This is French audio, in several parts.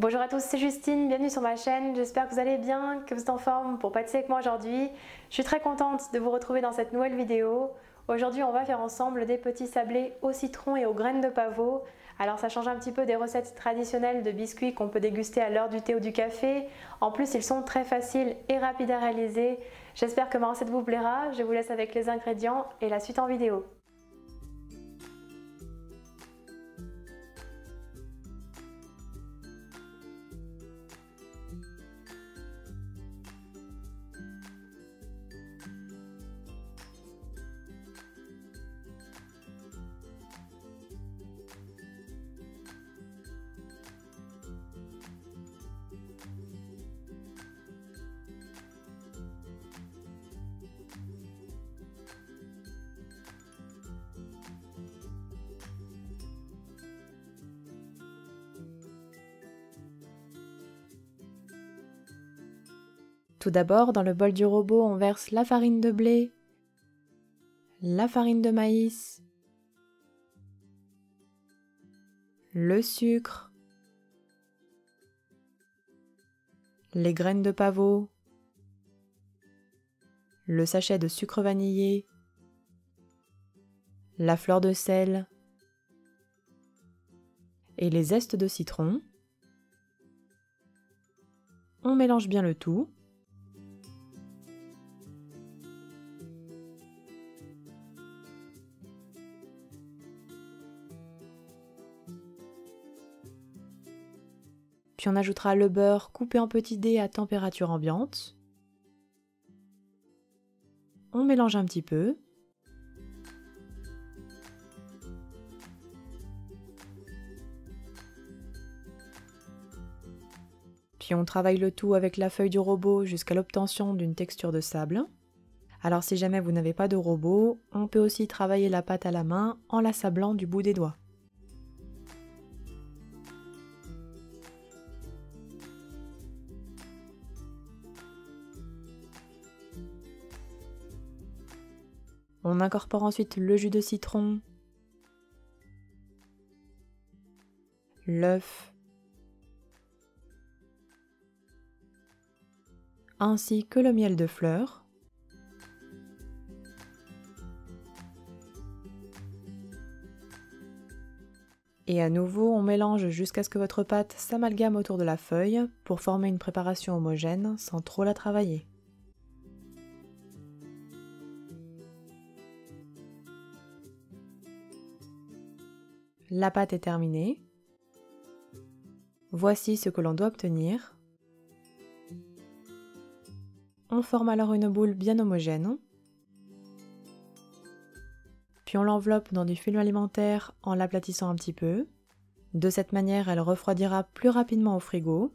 Bonjour à tous, c'est Justine, bienvenue sur ma chaîne, j'espère que vous allez bien, que vous êtes en forme pour pâtisser avec moi aujourd'hui. Je suis très contente de vous retrouver dans cette nouvelle vidéo. Aujourd'hui on va faire ensemble des petits sablés au citron et aux graines de pavot. Alors ça change un petit peu des recettes traditionnelles de biscuits qu'on peut déguster à l'heure du thé ou du café. En plus ils sont très faciles et rapides à réaliser. J'espère que ma recette vous plaira, je vous laisse avec les ingrédients et la suite en vidéo. Tout d'abord, dans le bol du robot, on verse la farine de blé, la farine de maïs, le sucre, les graines de pavot, le sachet de sucre vanillé, la fleur de sel et les zestes de citron. On mélange bien le tout. Puis on ajoutera le beurre coupé en petits dés à température ambiante. On mélange un petit peu. Puis on travaille le tout avec la feuille du robot jusqu'à l'obtention d'une texture de sable. Alors si jamais vous n'avez pas de robot, on peut aussi travailler la pâte à la main en la sablant du bout des doigts. On incorpore ensuite le jus de citron, l'œuf, ainsi que le miel de fleurs. Et à nouveau, on mélange jusqu'à ce que votre pâte s'amalgame autour de la feuille pour former une préparation homogène sans trop la travailler. La pâte est terminée. Voici ce que l'on doit obtenir. On forme alors une boule bien homogène. Puis on l'enveloppe dans du film alimentaire en l'aplatissant un petit peu. De cette manière, elle refroidira plus rapidement au frigo.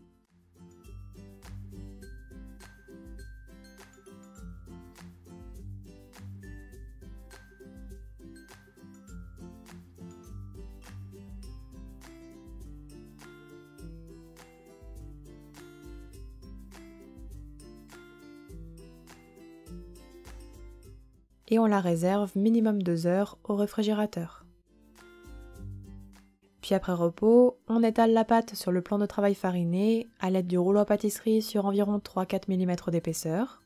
Et on la réserve minimum 2 heures au réfrigérateur. Puis après repos, on étale la pâte sur le plan de travail fariné à l'aide du rouleau à pâtisserie sur environ 3-4 mm d'épaisseur.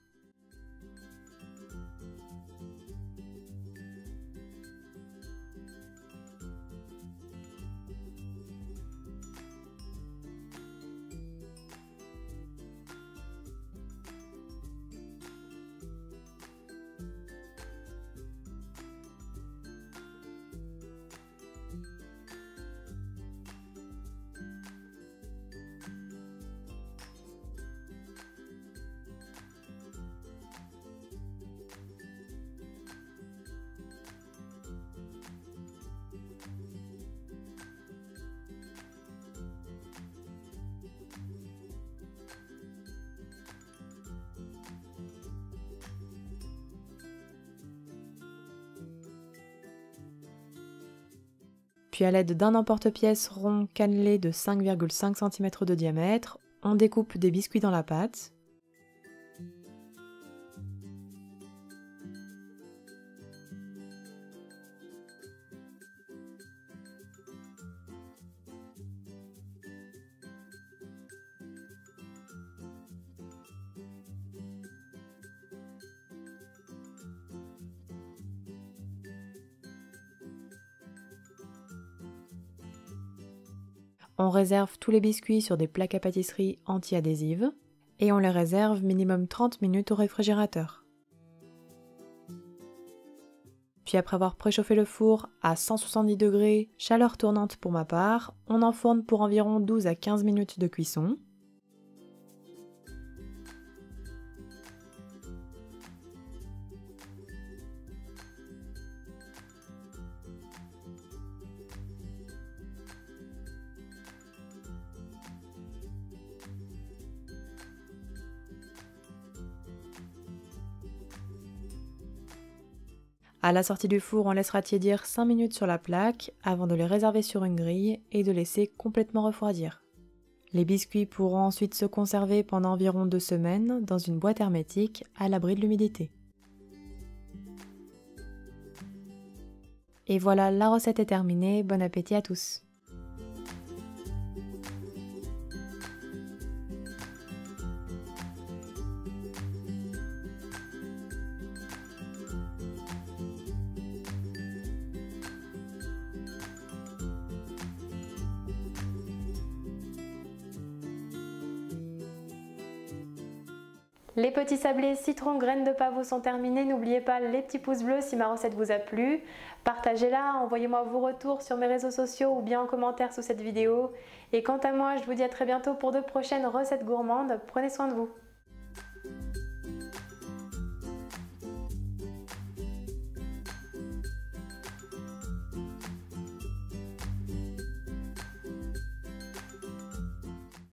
Puis à l'aide d'un emporte-pièce rond cannelé de 5,5 cm de diamètre, on découpe des biscuits dans la pâte. On réserve tous les biscuits sur des plaques à pâtisserie anti-adhésives et on les réserve minimum 30 minutes au réfrigérateur. Puis après avoir préchauffé le four à 170 degrés, chaleur tournante pour ma part, on enfourne pour environ 12 à 15 minutes de cuisson. À la sortie du four, on laissera tiédir 5 minutes sur la plaque avant de les réserver sur une grille et de laisser complètement refroidir. Les biscuits pourront ensuite se conserver pendant environ 2 semaines dans une boîte hermétique à l'abri de l'humidité. Et voilà, la recette est terminée, bon appétit à tous! Les petits sablés citron graines de pavot sont terminés. N'oubliez pas les petits pouces bleus si ma recette vous a plu. Partagez-la, envoyez-moi vos retours sur mes réseaux sociaux ou bien en commentaire sous cette vidéo. Et quant à moi, je vous dis à très bientôt pour de prochaines recettes gourmandes. Prenez soin de vous.